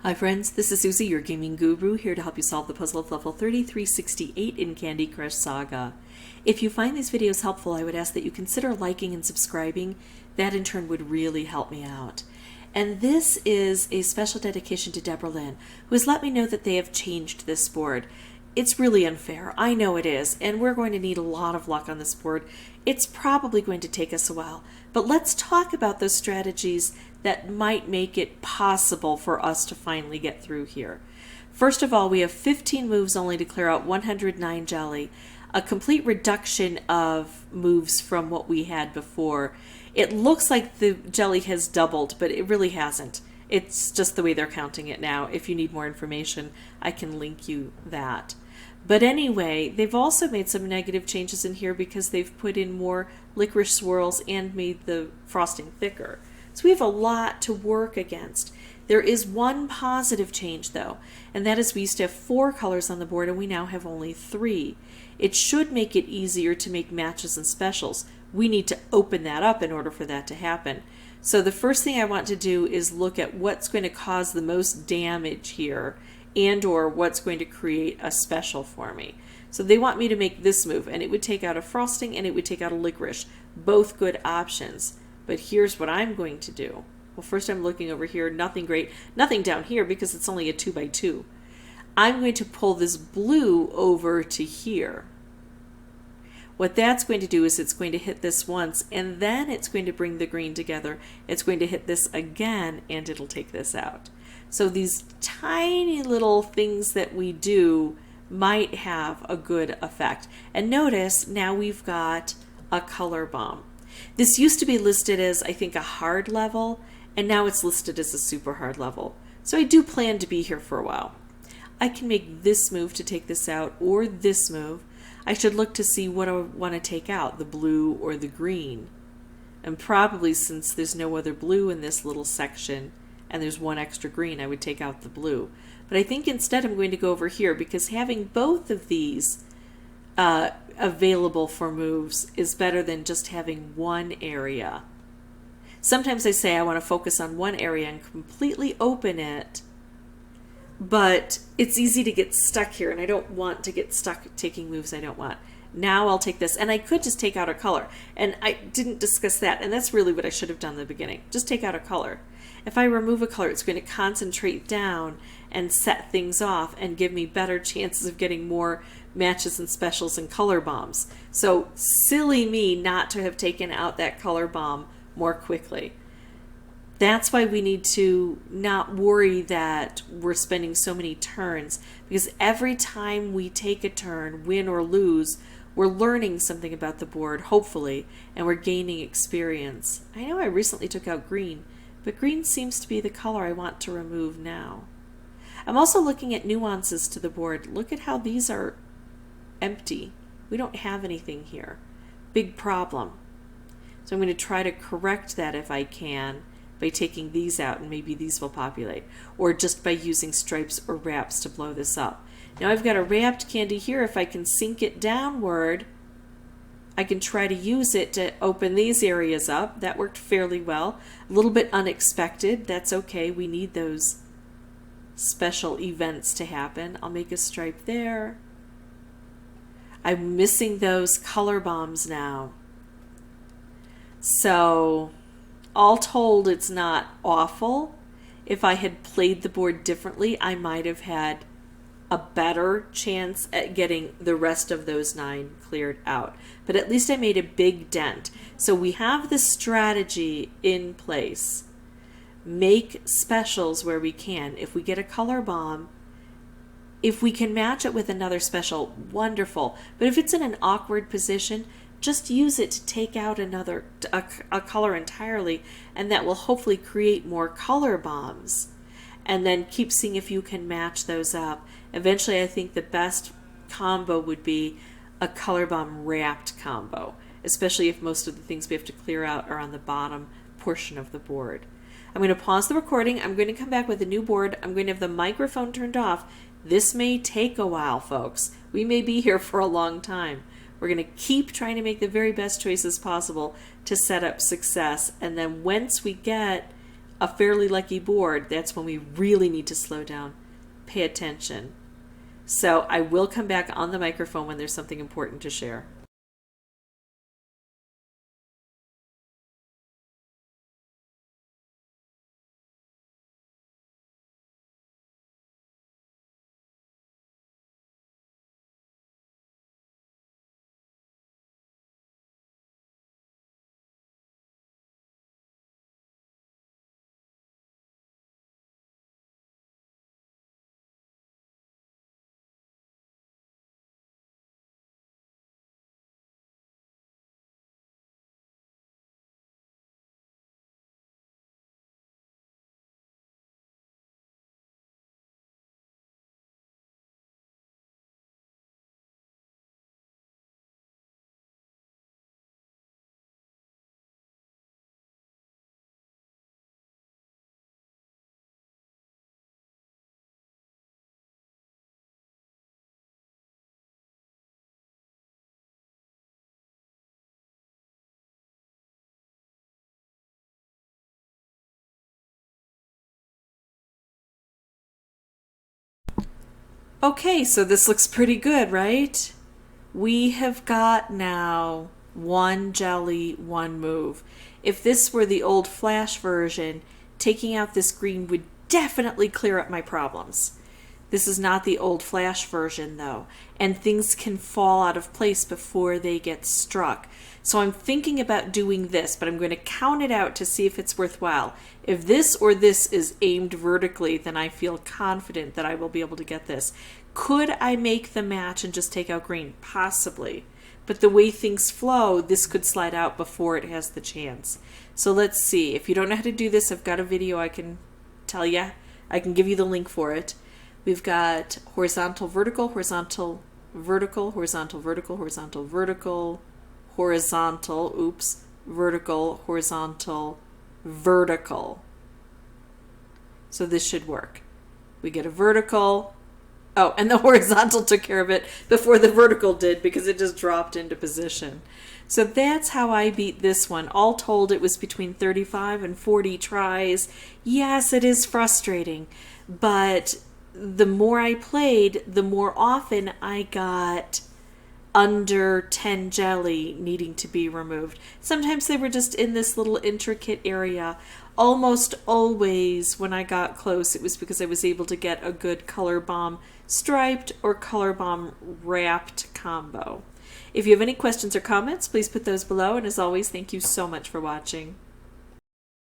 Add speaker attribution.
Speaker 1: Hi friends, this is Suzy, your gaming guru, here to help you solve the puzzle of level 3368 in Candy Crush Saga. If you find these videos helpful, I would ask that you consider liking and subscribing. That in turn would really help me out. And this is a special dedication to Deborah Lynn, who has let me know that they have changed this board. It's really unfair, I know it is, and we're going to need a lot of luck on this board. It's probably going to take us a while, but let's talk about those strategies that might make it possible for us to finally get through here. First of all, we have 15 moves only to clear out 109 jelly, a complete reduction of moves from what we had before. It looks like the jelly has doubled, but it really hasn't. It's just the way they're counting it now. If you need more information, I can link you that. But anyway, they've also made some negative changes in here because they've put in more licorice swirls and made the frosting thicker. So we have a lot to work against. There is one positive change though, and that is we used to have 4 colors on the board and we now have only 3. It should make it easier to make matches and specials. We need to open that up in order for that to happen. So the first thing I want to do is look at what's going to cause the most damage here and or what's going to create a special for me. So they want me to make this move, and it would take out a frosting and it would take out a licorice. Both good options. But here's what I'm going to do. Well, first I'm looking over here, nothing great, nothing down here because it's only a 2x2. I'm going to pull this blue over to here. What that's going to do is it's going to hit this once, and then it's going to bring the green together. It's going to hit this again, and it'll take this out. So these tiny little things that we do might have a good effect. And notice now we've got a color bomb. This used to be listed as, I think, a hard level, and now it's listed as a super hard level. So I do plan to be here for a while. I can make this move to take this out, or this move. I should look to see what I want to take out, the blue or the green. And probably since there's no other blue in this little section, and there's one extra green, I would take out the blue. But I think instead I'm going to go over here because having both of these available for moves is better than just having one area. Sometimes I say I want to focus on one area and completely open it, but it's easy to get stuck here, and I don't want to get stuck taking moves I don't want. Now I'll take this, and I could just take out a color, and I didn't discuss that, and that's really what I should have done in the beginning. Just take out a color. If I remove a color, it's going to concentrate down and set things off and give me better chances of getting more matches and specials and color bombs. So silly me not to have taken out that color bomb more quickly. That's why we need to not worry that we're spending so many turns, because every time we take a turn, win or lose, we're learning something about the board, hopefully, and we're gaining experience. I know I recently took out green, but green seems to be the color I want to remove now. I'm also looking at nuances to the board. Look at how these are empty. We don't have anything here. Big problem. So I'm going to try to correct that if I can by taking these out, and maybe these will populate, or just by using stripes or wraps to blow this up. Now I've got a wrapped candy here. If I can sink it downward, I can try to use it to open these areas up. That worked fairly well. A little bit unexpected. That's okay. We need those special events to happen. I'll make a stripe there. I'm missing those color bombs now. So all told, it's not awful. If I had played the board differently, I might have had a better chance at getting the rest of those 9 cleared out. But at least I made a big dent. So we have the strategy in place. Make specials where we can. If we get a color bomb, if we can match it with another special, wonderful. But if it's in an awkward position, just use it to take out a color entirely, and that will hopefully create more color bombs. And then keep seeing if you can match those up. Eventually, I think the best combo would be a color bomb wrapped combo, especially if most of the things we have to clear out are on the bottom portion of the board. I'm going to pause the recording. I'm going to come back with a new board. I'm going to have the microphone turned off. This may take a while, folks. We may be here for a long time. We're going to keep trying to make the very best choices possible to set up success. And then once we get a fairly lucky board, that's when we really need to slow down. Pay attention. So I will come back on the microphone when there's something important to share. Okay, so this looks pretty good, right? We have got now one jelly, one move. If this were the old Flash version, taking out this green would definitely clear up my problems. This is not the old Flash version though, and things can fall out of place before they get struck. So I'm thinking about doing this, but I'm going to count it out to see if it's worthwhile. If this or this is aimed vertically, then I feel confident that I will be able to get this. Could I make the match and just take out green? Possibly. But the way things flow, this could slide out before it has the chance. So let's see. If you don't know how to do this, I've got a video I can tell you. I can give you the link for it. We've got horizontal, vertical, horizontal, vertical, horizontal, vertical, horizontal, vertical, horizontal, oops, vertical, horizontal, vertical. So this should work. We get a vertical. Oh, and the horizontal took care of it before the vertical did because it just dropped into position. So that's how I beat this one. All told, it was between 35 and 40 tries. Yes, it is frustrating, but the more I played, the more often I got under 10 jelly needing to be removed. Sometimes they were just in this little intricate area. Almost always when I got close, it was because I was able to get a good color bomb striped or color bomb wrapped combo. If you have any questions or comments, please put those below. And as always, thank you so much for watching.